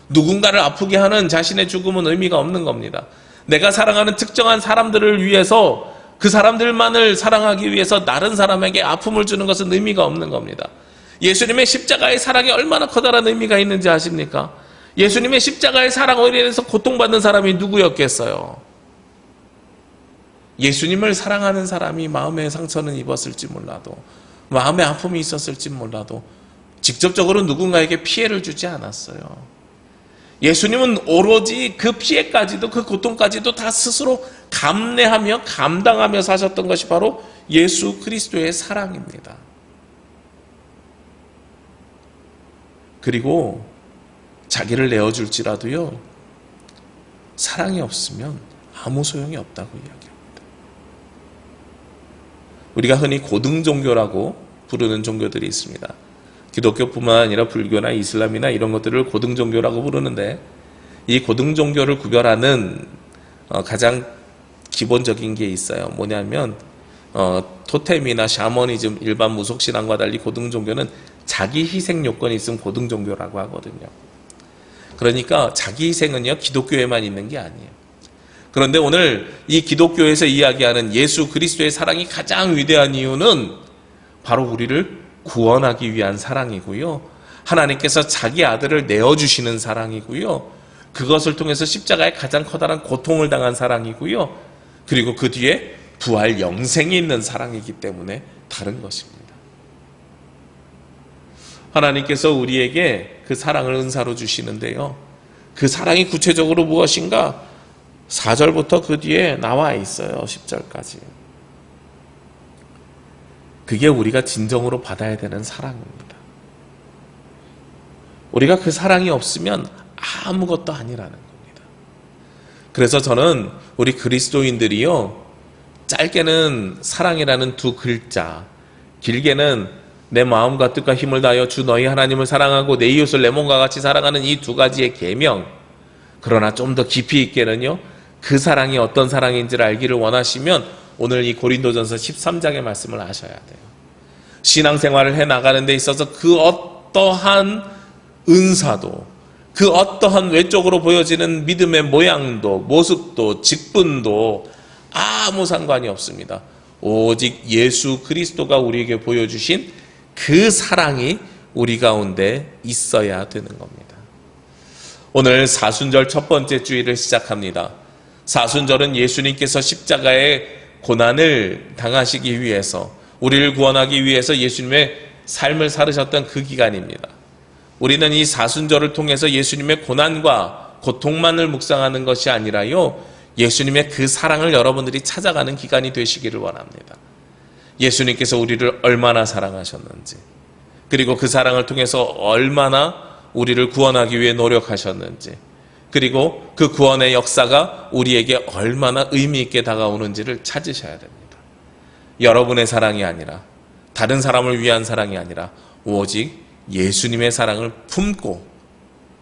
누군가를 아프게 하는 자신의 죽음은 의미가 없는 겁니다. 내가 사랑하는 특정한 사람들을 위해서, 그 사람들만을 사랑하기 위해서 다른 사람에게 아픔을 주는 것은 의미가 없는 겁니다. 예수님의 십자가의 사랑이 얼마나 커다란 의미가 있는지 아십니까? 예수님의 십자가의 사랑으로 인해서 고통받는 사람이 누구였겠어요? 예수님을 사랑하는 사람이 마음의 상처는 입었을지 몰라도, 마음의 아픔이 있었을지 몰라도 직접적으로 누군가에게 피해를 주지 않았어요. 예수님은 오로지 그 피해까지도, 그 고통까지도 다 스스로 감내하며 감당하며 사셨던 것이 바로 예수 그리스도의 사랑입니다. 그리고 자기를 내어줄지라도요, 사랑이 없으면 아무 소용이 없다고 이야기합니다. 우리가 흔히 고등종교라고 부르는 종교들이 있습니다. 기독교뿐만 아니라 불교나 이슬람이나 이런 것들을 고등종교라고 부르는데, 이 고등종교를 구별하는 가장 기본적인 게 있어요. 뭐냐면 토템이나 샤머니즘, 일반 무속신앙과 달리 고등종교는 자기 희생 요건이 있으면 고등종교라고 하거든요. 그러니까 자기 희생은요, 기독교에만 있는 게 아니에요. 그런데 오늘 이 기독교에서 이야기하는 예수 그리스도의 사랑이 가장 위대한 이유는 바로 우리를 구원하기 위한 사랑이고요, 하나님께서 자기 아들을 내어주시는 사랑이고요, 그것을 통해서 십자가에 가장 커다란 고통을 당한 사랑이고요, 그리고 그 뒤에 부활 영생이 있는 사랑이기 때문에 다른 것입니다. 하나님께서 우리에게 그 사랑을 은사로 주시는데요, 그 사랑이 구체적으로 무엇인가? 4절부터 그 뒤에 나와 있어요. 10절까지. 그게 우리가 진정으로 받아야 되는 사랑입니다. 우리가 그 사랑이 없으면 아무것도 아니라는 겁니다. 그래서 저는 우리 그리스도인들이요, 짧게는 사랑이라는 두 글자, 길게는 내 마음과 뜻과 힘을 다하여 주 너희 하나님을 사랑하고 내 이웃을 내 몸과 같이 사랑하는 이 두 가지의 계명, 그러나 좀 더 깊이 있게는요, 그 사랑이 어떤 사랑인지를 알기를 원하시면 오늘 이 고린도전서 13장의 말씀을 아셔야 돼요. 신앙생활을 해나가는 데 있어서 그 어떠한 은사도, 그 어떠한 외적으로 보여지는 믿음의 모양도, 모습도, 직분도 아무 상관이 없습니다. 오직 예수 그리스도가 우리에게 보여주신 그 사랑이 우리 가운데 있어야 되는 겁니다. 오늘 사순절 첫 번째 주일을 시작합니다. 사순절은 예수님께서 십자가의 고난을 당하시기 위해서, 우리를 구원하기 위해서 예수님의 삶을 살으셨던 그 기간입니다. 우리는 이 사순절을 통해서 예수님의 고난과 고통만을 묵상하는 것이 아니라요, 예수님의 그 사랑을 여러분들이 찾아가는 기간이 되시기를 원합니다. 예수님께서 우리를 얼마나 사랑하셨는지, 그리고 그 사랑을 통해서 얼마나 우리를 구원하기 위해 노력하셨는지, 그리고 그 구원의 역사가 우리에게 얼마나 의미 있게 다가오는지를 찾으셔야 됩니다. 여러분의 사랑이 아니라, 다른 사람을 위한 사랑이 아니라 오직 예수님의 사랑을 품고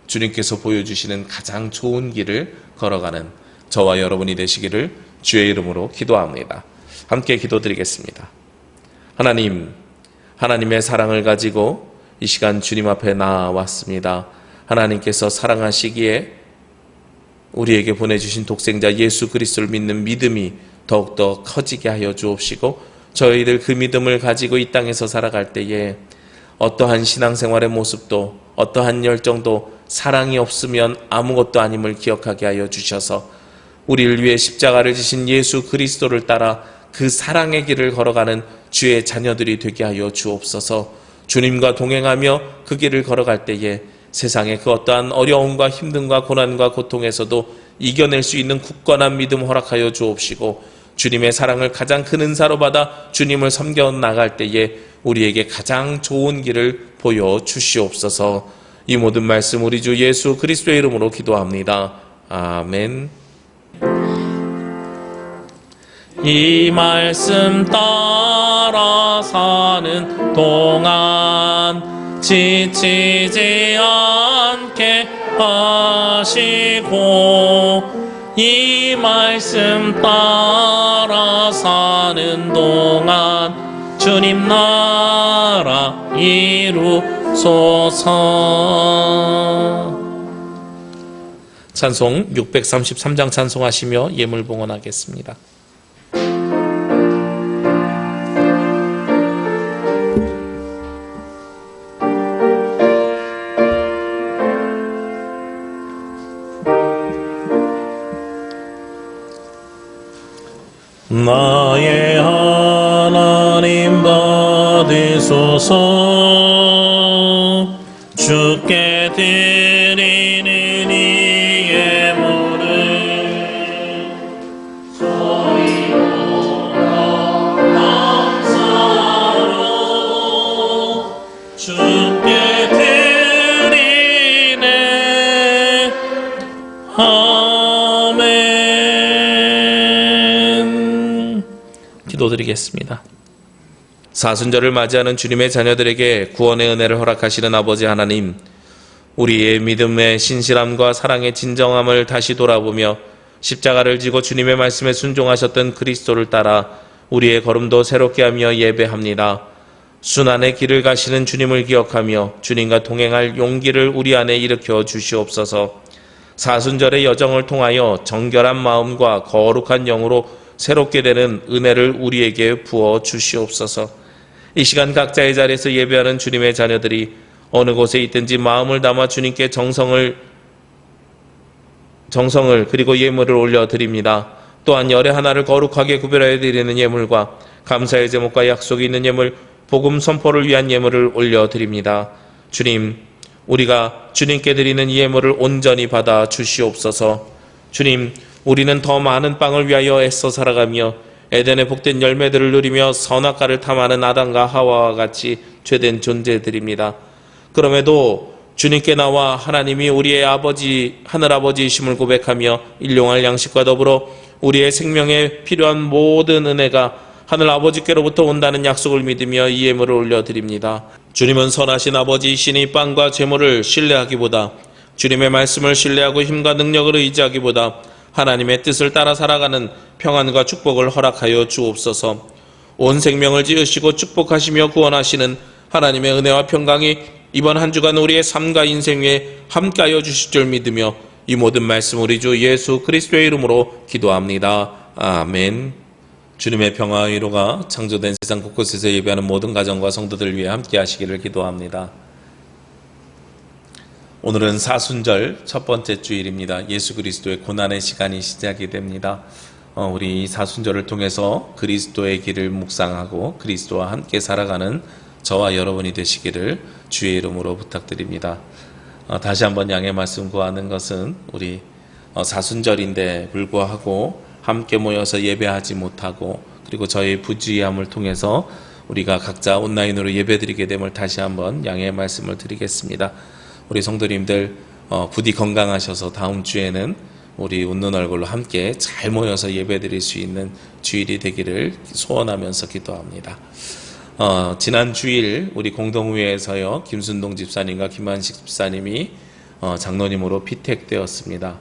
주님께서 보여주시는 가장 좋은 길을 걸어가는 저와 여러분이 되시기를 주의 이름으로 기도합니다. 함께 기도드리겠습니다. 하나님, 하나님의 사랑을 가지고 이 시간 주님 앞에 나왔습니다. 하나님께서 사랑하시기에 우리에게 보내주신 독생자 예수 그리스도를 믿는 믿음이 더욱더 커지게 하여 주옵시고, 저희들 그 믿음을 가지고 이 땅에서 살아갈 때에 어떠한 신앙생활의 모습도, 어떠한 열정도 사랑이 없으면 아무것도 아님을 기억하게 하여 주셔서 우리를 위해 십자가를 지신 예수 그리스도를 따라 그 사랑의 길을 걸어가는 주의 자녀들이 되게 하여 주옵소서. 주님과 동행하며 그 길을 걸어갈 때에 세상의 그 어떠한 어려움과 힘듦과 고난과 고통에서도 이겨낼 수 있는 굳건한 믿음 허락하여 주옵시고, 주님의 사랑을 가장 큰 은사로 받아 주님을 섬겨 나갈 때에 우리에게 가장 좋은 길을 보여주시옵소서. 이 모든 말씀 우리 주 예수 그리스도의 이름으로 기도합니다. 아멘. 이 말씀 따라 사는 동안 지치지 않게 하시고, 이 말씀 따라 사는 동안 주님 나라 이루소서. 찬송 633장 찬송하시며 예물 봉헌하겠습니다. 나의 하나님 받으소서. 주께 드리는 이 예물을 소리로라 감사로 주께 드리네. 아멘. 기도드리겠습니다. 사순절을 맞이하는 주님의 자녀들에게 구원의 은혜를 허락하시는 아버지 하나님, 우리의 믿음의 신실함과 사랑의 진정함을 다시 돌아보며 십자가를 지고 주님의 말씀에 순종하셨던 그리스도를 따라 우리의 걸음도 새롭게 하며 예배합니다. 순환의 길을 가시는 주님을 기억하며 주님과 동행할 용기를 우리 안에 일으켜 주시옵소서. 사순절의 여정을 통하여 정결한 마음과 거룩한 영으로 새롭게 되는 은혜를 우리에게 부어 주시옵소서. 이 시간 각자의 자리에서 예배하는 주님의 자녀들이 어느 곳에 있든지 마음을 담아 주님께 정성을 그리고 예물을 올려드립니다. 또한 열의 하나를 거룩하게 구별하여 드리는 예물과 감사의 제목과 약속이 있는 예물, 복음 선포를 위한 예물을 올려드립니다. 주님, 우리가 주님께 드리는 이 예물을 온전히 받아 주시옵소서. 주님, 우리는 더 많은 빵을 위하여 애써 살아가며 에덴의 복된 열매들을 누리며 선악과를 탐하는 아담과 하와와 같이 죄된 존재들입니다. 그럼에도 주님께 나와 하나님이 우리의 아버지, 하늘아버지이심을 고백하며 일용할 양식과 더불어 우리의 생명에 필요한 모든 은혜가 하늘아버지께로부터 온다는 약속을 믿으며 이 예물을 올려드립니다. 주님은 선하신 아버지이시니 빵과 제물을 신뢰하기보다, 주님의 말씀을 신뢰하고 힘과 능력을 의지하기보다 하나님의 뜻을 따라 살아가는 평안과 축복을 허락하여 주옵소서. 온 생명을 지으시고 축복하시며 구원하시는 하나님의 은혜와 평강이 이번 한 주간 우리의 삶과 인생 위에 함께하여 주실 줄 믿으며 이 모든 말씀 우리 주 예수 그리스도의 이름으로 기도합니다. 아멘. 주님의 평화와 위로가 창조된 세상 곳곳에서 예배하는 모든 가정과 성도들 위해 함께하시기를 기도합니다. 오늘은 사순절 첫 번째 주일입니다. 예수 그리스도의 고난의 시간이 시작이 됩니다. 우리 이 사순절을 통해서 그리스도의 길을 묵상하고 그리스도와 함께 살아가는 저와 여러분이 되시기를 주의 이름으로 부탁드립니다. 다시 한번 양해 말씀 구하는 것은 우리 사순절인데 불구하고 함께 모여서 예배하지 못하고, 그리고 저의 부주의함을 통해서 우리가 각자 온라인으로 예배드리게 됨을 다시 한번 양해 말씀을 드리겠습니다. 우리 성도님들 부디 건강하셔서 다음 주에는 우리 웃는 얼굴로 함께 잘 모여서 예배드릴 수 있는 주일이 되기를 소원하면서 기도합니다. 지난 주일 우리 공동회에서요, 김순동 집사님과 김한식 집사님이 장로님으로 피택되었습니다.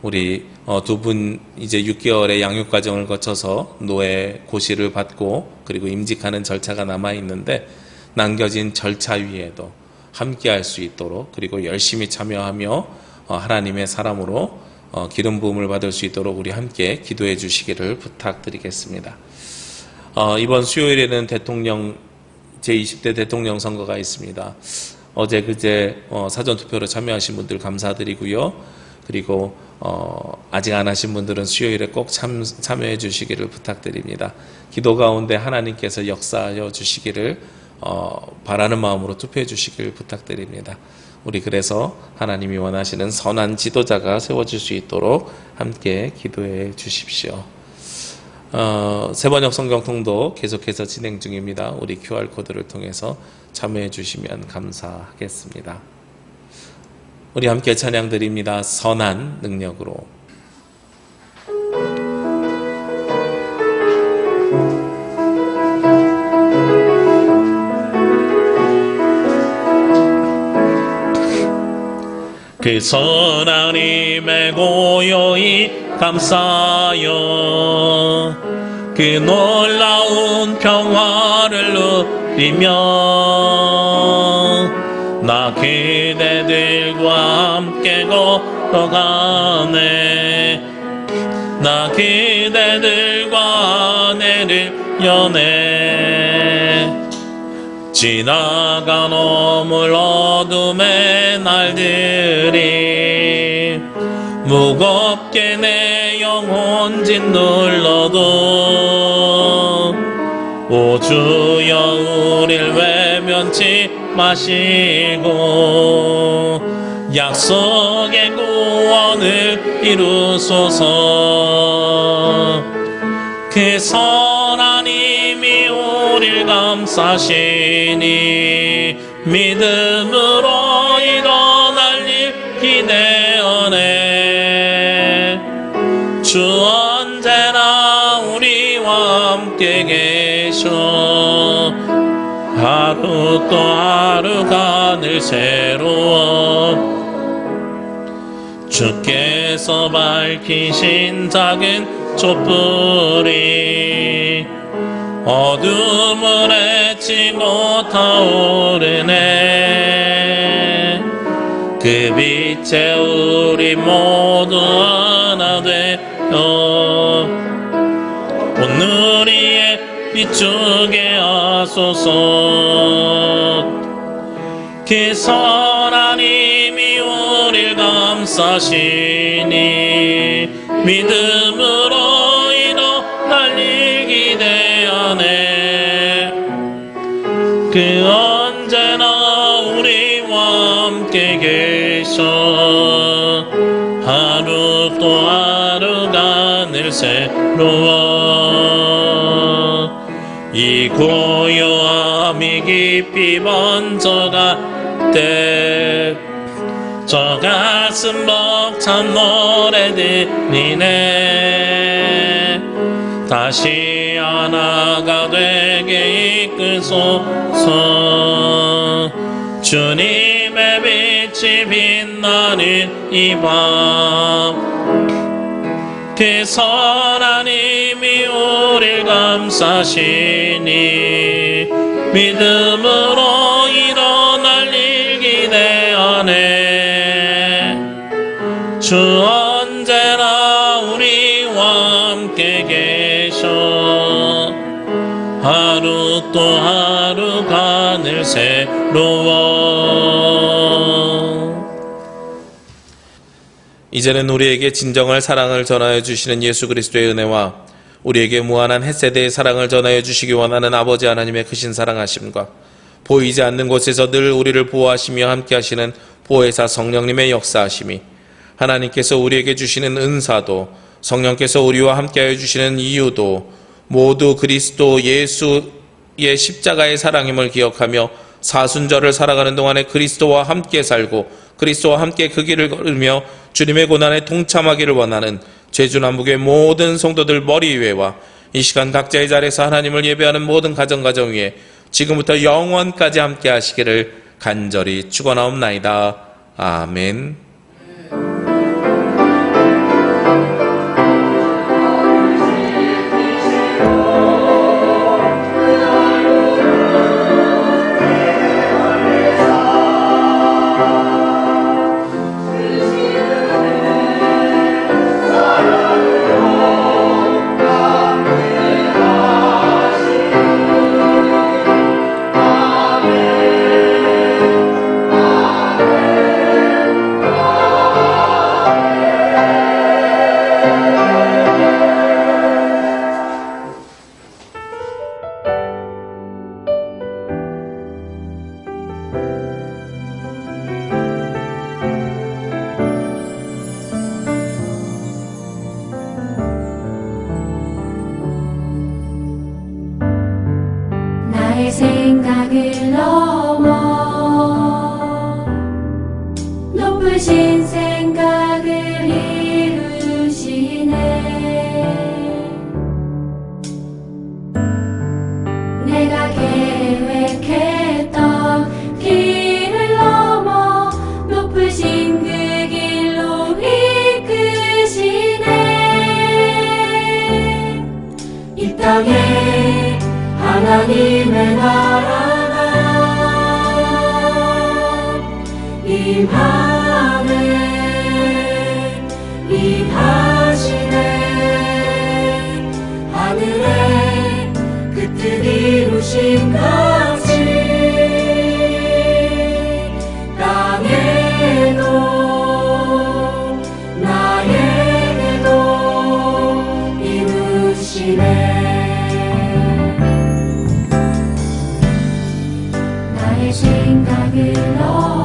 우리 두 분 이제 6개월의 양육 과정을 거쳐서 노예 고시를 받고 그리고 임직하는 절차가 남아 있는데 남겨진 절차 위에도 함께 할 수 있도록 그리고 열심히 참여하며 하나님의 사람으로 기름 부음을 받을 수 있도록 우리 함께 기도해 주시기를 부탁드리겠습니다. 이번 수요일에는 제20대 대통령 선거가 있습니다. 어제 그제 사전투표로 참여하신 분들 감사드리고요. 그리고 아직 안 하신 분들은 수요일에 꼭 참여해 주시기를 부탁드립니다. 기도 가운데 하나님께서 역사하여 주시기를 바라는 마음으로 투표해 주시기를 부탁드립니다. 우리 그래서 하나님이 원하시는 선한 지도자가 세워질 수 있도록 함께 기도해 주십시오. 세번역 성경통도 계속해서 진행 중입니다. 우리 QR코드를 통해서 참여해 주시면 감사하겠습니다. 우리 함께 찬양 드립니다. 선한 능력으로. 그 선한 힘에 고요히 감싸요 그 놀라운 평화를 누리며 나 그대들과 함께 걸어가네 나 그대들과 아내를 여네 지나간 어물 어둠의 날들이 무겁게 내 영혼 짓눌러도 오 주여 우릴 외면치 마시고 약속의 구원을 이루소서 그 선한 힘이 우릴 감싸시니 믿음으로 일어날 일 기대하네 주 언제나 우리와 함께 계셔 하루 또 하루가 늘 새로워 주께서 밝히신 작은 촛불이 어둠을 헤치고 타오르네 그 빛에 우리 모두 하나 되어 오늘 위에 비추게 하소서 그 선한 힘이 우릴 감싸시니 믿음으로 일어날 일 기대하네 그 언제나 우리와 함께 계셔 하루 또 하루가 늘 새로워 이 고요함이 깊이 번져갈 때 저 가슴 벅찬 노래 들리네 다시 하나가 되게 이끌소서 주님의 빛이 빛나는 이 밤 그 선한 힘이 우릴 감싸시니 믿음으로 일어날 일 기대하네 주 언제나 우리와 함께 계셔 하루 또 하루가 늘 새로워 이제는 우리에게 진정한 사랑을 전하여 주시는 예수 그리스도의 은혜와 우리에게 무한한 햇세대의 사랑을 전하여 주시기 원하는 아버지 하나님의 크신 사랑하심과 보이지 않는 곳에서 늘 우리를 보호하시며 함께하시는 보혜사 성령님의 역사하심이 하나님께서 우리에게 주시는 은사도 성령께서 우리와 함께하여 주시는 이유도 모두 그리스도 예수의 십자가의 사랑임을 기억하며 사순절을 살아가는 동안에 그리스도와 함께 살고 그리스도와 함께 그 길을 걸으며 주님의 고난에 동참하기를 원하는 제주남북의 모든 성도들 머리 위에와 이 시간 각자의 자리에서 하나님을 예배하는 모든 가정 위에 지금부터 영원까지 함께 하시기를 간절히 축원하옵나이다. 아멘. 나의 생각을 넘어 높으신 생각을 이루시네. 내가 계획했던 길을 넘어 높으신 그 길로 이끄시네. 이 땅에 하나님의 나라가 임하시네. 하늘에 그 뜻 이루신 같이 땅에도 나에게도 이루시네. 나의 생각을 넘어